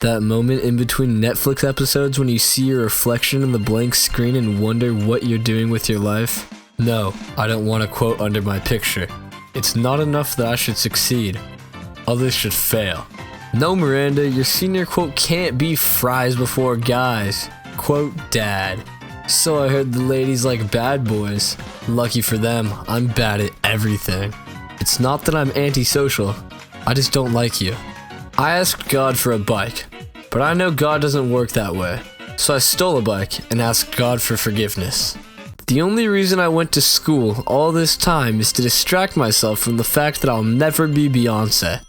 That moment in between Netflix episodes when you see your reflection in the blank screen and wonder what you're doing with your life? No, I don't want a quote under my picture. It's not enough that I should succeed. Others should fail. No, Miranda, your senior quote can't be fries before guys. Quote, Dad. So I heard the ladies like bad boys. Lucky for them, I'm bad at everything. It's not that I'm antisocial. I just don't like you. I asked God for a bike, but I know God doesn't work that way. So I stole a bike and asked God for forgiveness. The only reason I went to school all this time is to distract myself from the fact that I'll never be Beyonce.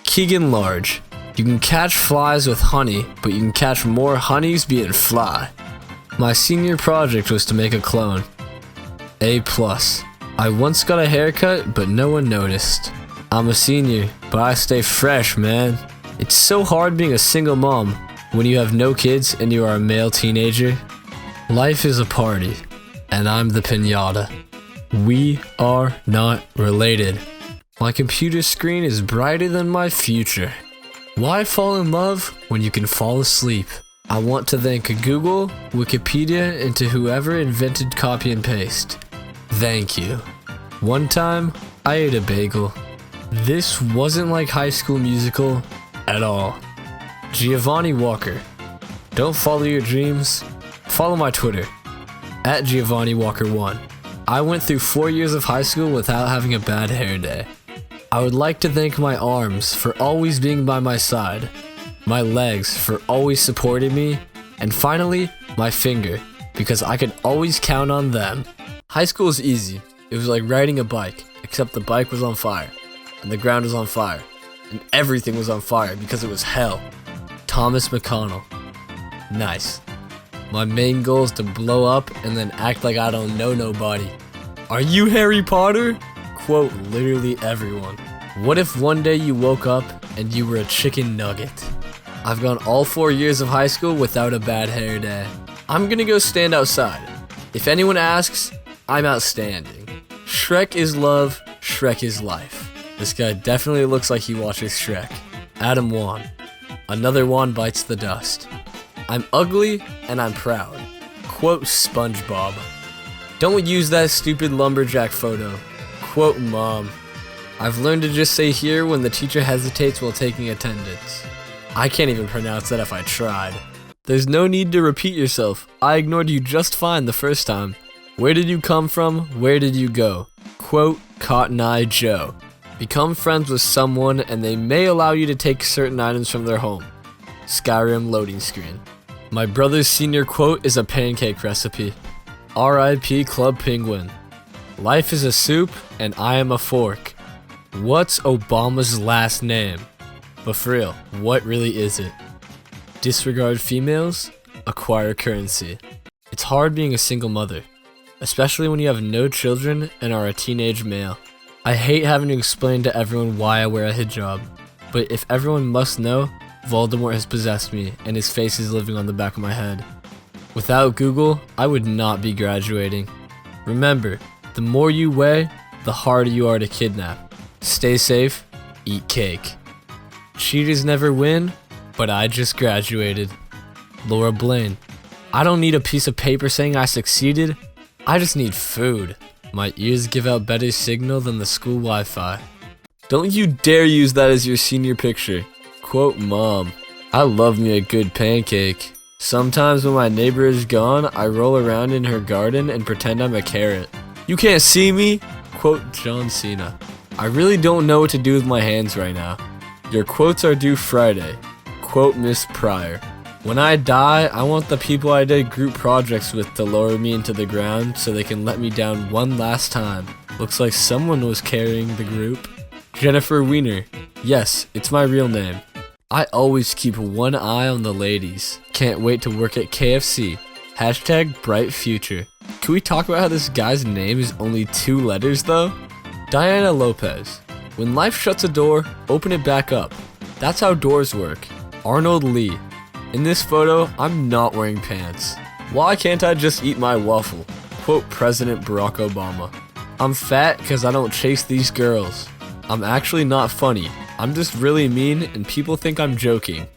Keegan Large. You can catch flies with honey, but you can catch more honeys being fly. My senior project was to make a clone. A+. I once got a haircut, but no one noticed. I'm a senior, but I stay fresh, man. It's so hard being a single mom when you have no kids and you are a male teenager. Life is a party, and I'm the piñata. We are not related. My computer screen is brighter than my future. Why fall in love when you can fall asleep? I want to thank Google, Wikipedia, and to whoever invented copy and paste. Thank you. One time, I ate a bagel. This wasn't like High School Musical at all. Giovanni Walker. Don't follow your dreams. Follow my Twitter, @GiovanniWalker1. I went through 4 years of high school without having a bad hair day. I would like to thank my arms for always being by my side, my legs for always supporting me, and finally, my finger, because I could always count on them. High school is easy. It was like riding a bike, except the bike was on fire, and the ground was on fire, and everything was on fire because it was hell. Thomas McConnell. Nice. My main goal is to blow up and then act like I don't know nobody. Are you Harry Potter? Quote literally everyone. What if one day you woke up and you were a chicken nugget? I've gone all 4 years of high school without a bad hair day. I'm gonna go stand outside. If anyone asks, I'm outstanding. Shrek is love, Shrek is life. This guy definitely looks like he watches Shrek. Adam Wan. Another Wan bites the dust. I'm ugly and I'm proud. Quote SpongeBob. Don't use that stupid lumberjack photo. Quote Mom. I've learned to just say here when the teacher hesitates while taking attendance. I can't even pronounce that if I tried. There's no need to repeat yourself. I ignored you just fine the first time. Where did you come from? Where did you go? Quote Cotton Eye Joe. Become friends with someone and they may allow you to take certain items from their home. Skyrim loading screen. My brother's senior quote is a pancake recipe. R.I.P. Club Penguin. Life is a soup and I am a fork. What's Obama's last name? But for real, what really is it? Disregard females, acquire currency. It's hard being a single mother, especially when you have no children and are a teenage male. I hate having to explain to everyone why I wear a hijab, but if everyone must know, Voldemort has possessed me and his face is living on the back of my head. Without Google, I would not be graduating. Remember, the more you weigh, the harder you are to kidnap. Stay safe, eat cake. Cheaters never win, but I just graduated. Laura Blaine. I don't need a piece of paper saying I succeeded. I just need food. My ears give out better signal than the school Wi-Fi. Don't you dare use that as your senior picture. Quote Mom. I love me a good pancake. Sometimes when my neighbor is gone, I roll around in her garden and pretend I'm a carrot. You can't see me? Quote John Cena. I really don't know what to do with my hands right now. Your quotes are due Friday. Quote Miss Pryor. When I die, I want the people I did group projects with to lower me into the ground so they can let me down one last time. Looks like someone was carrying the group. Jennifer Weiner. Yes, it's my real name. I always keep one eye on the ladies. Can't wait to work at KFC. Hashtag bright future. Can we talk about how this guy's name is only 2 letters though? Diana Lopez. When life shuts a door, open it back up. That's how doors work. Arnold Lee. In this photo, I'm not wearing pants. Why can't I just eat my waffle? Quote President Barack Obama. I'm fat because I don't chase these girls. I'm actually not funny. I'm just really mean and people think I'm joking.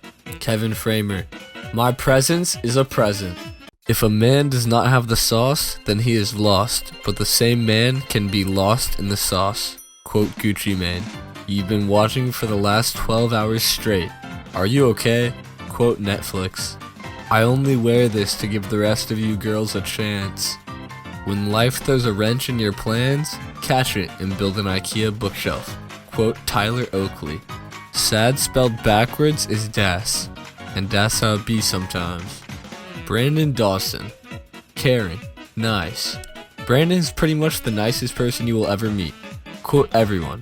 Kevin Framer. My presence is a present. If a man does not have the sauce, then he is lost, but the same man can be lost in the sauce. Quote Gucci Mane. You've been watching for the last 12 hours straight. Are you okay? Quote Netflix. I only wear this to give the rest of you girls a chance. When life throws a wrench in your plans, catch it and build an IKEA bookshelf. Quote Tyler Oakley. Sad spelled backwards is das, and that's how it be sometimes. Brandon Dawson. Caring. Nice. Brandon's pretty much the nicest person you will ever meet. Quote everyone.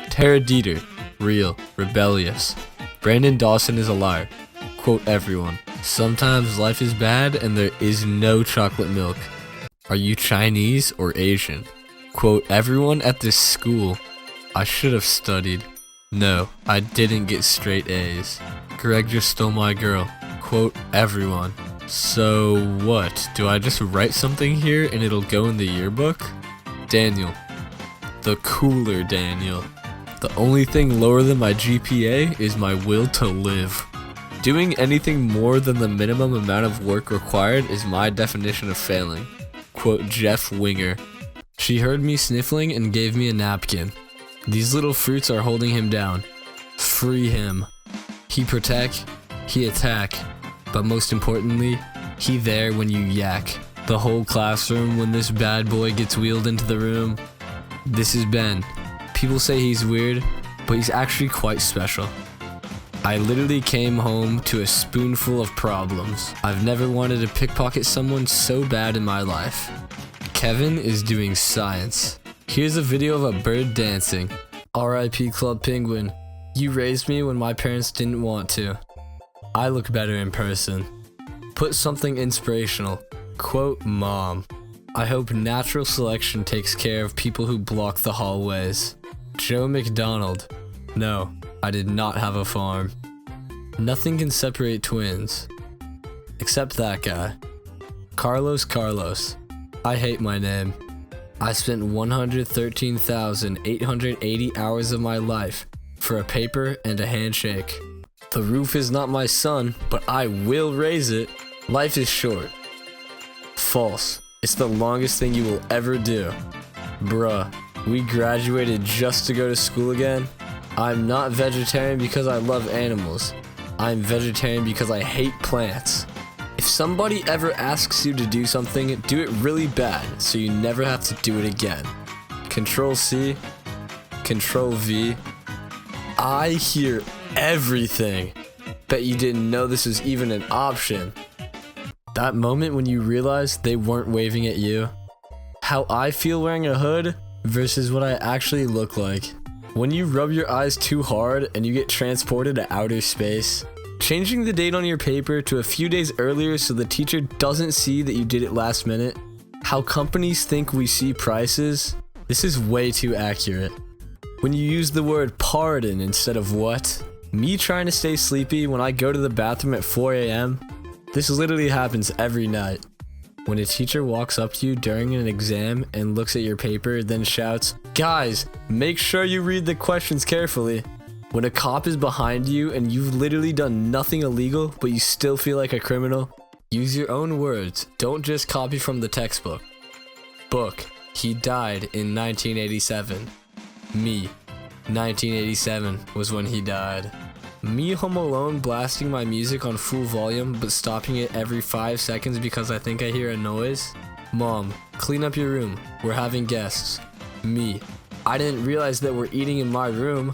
Tara Dieter. Real. Rebellious. Brandon Dawson is a liar. Quote everyone. Sometimes life is bad and there is no chocolate milk. Are you Chinese or Asian? Quote everyone at this school. I should have studied. No, I didn't get straight A's. Greg just stole my girl. Quote everyone. So what? Do I just write something here and it'll go in the yearbook? Daniel. The cooler Daniel. The only thing lower than my GPA is my will to live. Doing anything more than the minimum amount of work required is my definition of failing. Quote Jeff Winger. She heard me sniffling and gave me a napkin. These little fruits are holding him down. Free him. He protect, he attack, but most importantly, he there when you yak. The whole classroom when this bad boy gets wheeled into the room. This is Ben. People say he's weird, but he's actually quite special. I literally came home to a spoonful of problems. I've never wanted to pickpocket someone so bad in my life. Kevin is doing science. Here's a video of a bird dancing. R.I.P. Club Penguin. You raised me when my parents didn't want to. I look better in person. Put something inspirational. Quote Mom. I hope natural selection takes care of people who block the hallways. Joe McDonald. No, I did not have a farm. Nothing can separate twins. Except that guy. Carlos. I hate my name. I spent 113,880 hours of my life for a paper and a handshake. The roof is not my son, but I will raise it. Life is short. False. It's the longest thing you will ever do. Bruh, we graduated just to go to school again? I'm not vegetarian because I love animals. I'm vegetarian because I hate plants. If somebody ever asks you to do something, do it really bad so you never have to do it again. Control C, Control V. I hear everything. Bet you didn't know this was even an option. That moment when you realize they weren't waving at you. How I feel wearing a hood versus what I actually look like. When you rub your eyes too hard and you get transported to outer space. Changing the date on your paper to a few days earlier so the teacher doesn't see that you did it last minute. How companies think we see prices. This is way too accurate. When you use the word pardon instead of what. Me trying to stay sleepy when I go to the bathroom at 4 a.m. This literally happens every night. When a teacher walks up to you during an exam and looks at your paper, then shouts, "Guys, make sure you read the questions carefully." When a cop is behind you and you've literally done nothing illegal, but you still feel like a criminal, use your own words. Don't just copy from the textbook. Book, he died in 1987. Me, 1987 was when he died. Me home alone blasting my music on full volume but stopping it every 5 seconds because I think I hear a noise. Mom, clean up your room. We're having guests. Me, I didn't realize that we're eating in my room.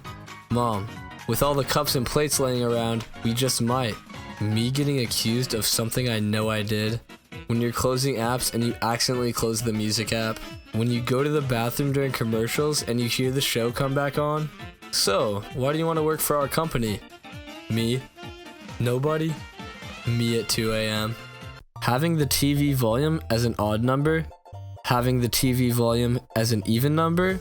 Mom, with all the cups and plates laying around, we just might. Me getting accused of something I know I did. When you're closing apps and you accidentally close the music app. When you go to the bathroom during commercials and you hear the show come back on. So, why do you want to work for our company? Me. Nobody. Me at 2 a.m. Having the TV volume as an odd number. Having the TV volume as an even number.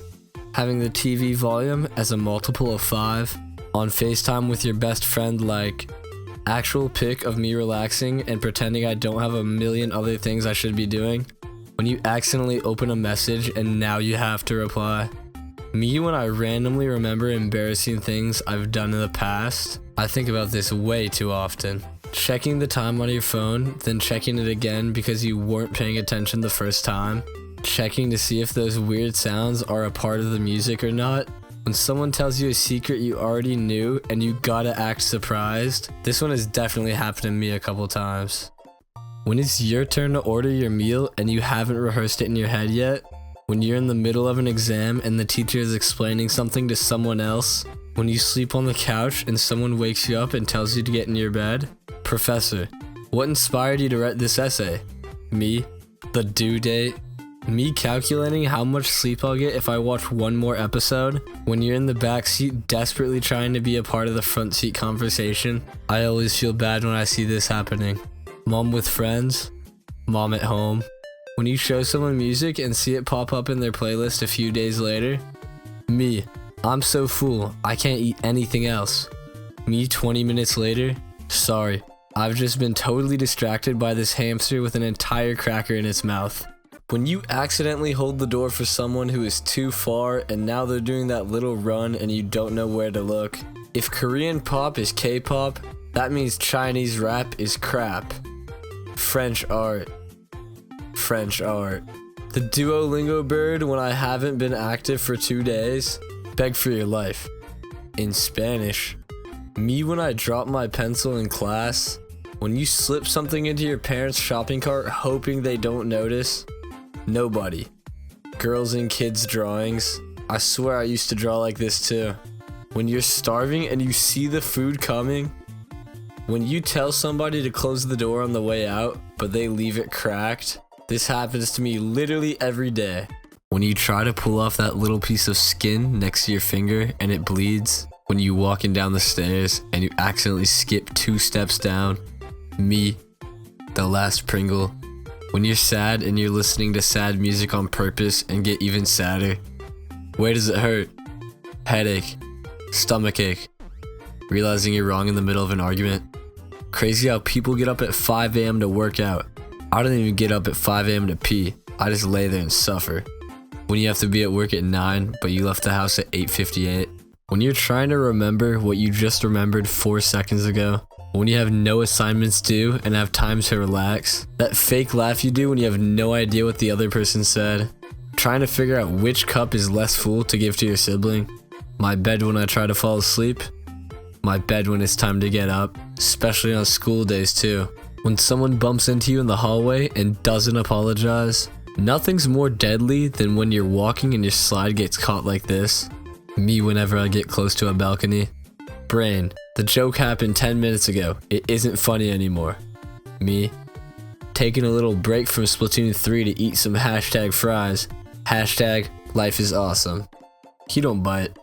Having the TV volume as a multiple of 5. On FaceTime with your best friend, like actual pic of me relaxing and pretending I don't have a million other things I should be doing. When you accidentally open a message and now you have to reply. Me when I randomly remember embarrassing things I've done in the past. I think about this way too often. Checking the time on your phone, then checking it again because you weren't paying attention the first time. Checking to see if those weird sounds are a part of the music or not. When someone tells you a secret you already knew and you gotta act surprised. This one has definitely happened to me a couple times. When it's your turn to order your meal and you haven't rehearsed it in your head yet. When you're in the middle of an exam and the teacher is explaining something to someone else. When you sleep on the couch and someone wakes you up and tells you to get in your bed. Professor, what inspired you to write this essay? Me, the due date. Me calculating how much sleep I'll get if I watch one more episode. When you're in the back seat desperately trying to be a part of the front seat conversation. I always feel bad when I see this happening. Mom with friends. Mom at home. When you show someone music and see it pop up in their playlist a few days later. Me, I'm so full, I can't eat anything else. Me 20 minutes later. Sorry, I've just been totally distracted by this hamster with an entire cracker in its mouth. When you accidentally hold the door for someone who is too far and now they're doing that little run and you don't know where to look. If Korean pop is K-pop, that means Chinese rap is crap. French art. French art. The Duolingo bird when I haven't been active for 2 days. Beg for your life. In Spanish. Me when I drop my pencil in class. When you slip something into your parents' shopping cart hoping they don't notice. Nobody. Girls and kids drawings. I swear I used to draw like this too. When you're starving and you see the food coming. When you tell somebody to close the door on the way out, but they leave it cracked. This happens to me literally every day. When you try to pull off that little piece of skin next to your finger and it bleeds. When you walking down the stairs and you accidentally skip 2 steps down. Me, the last Pringle. When you're sad and you're listening to sad music on purpose and get even sadder. Where does it hurt? Headache. Stomachache. Realizing you're wrong in the middle of an argument. Crazy how people get up at 5 a.m. to work out. I don't even get up at 5 a.m. to pee. I just lay there and suffer. When you have to be at work at 9, but you left the house at 8:58. When you're trying to remember what you just remembered 4 seconds ago. When you have no assignments due and have time to relax. That fake laugh you do when you have no idea what the other person said. Trying to figure out which cup is less full to give to your sibling. My bed when I try to fall asleep. My bed when it's time to get up. Especially on school days too. When someone bumps into you in the hallway and doesn't apologize. Nothing's more deadly than when you're walking and your slide gets caught like this. Me whenever I get close to a balcony. Brain. The joke happened 10 minutes ago. It isn't funny anymore. Me. Taking a little break from Splatoon 3 to eat some hashtag fries. Hashtag life is awesome. He don't bite.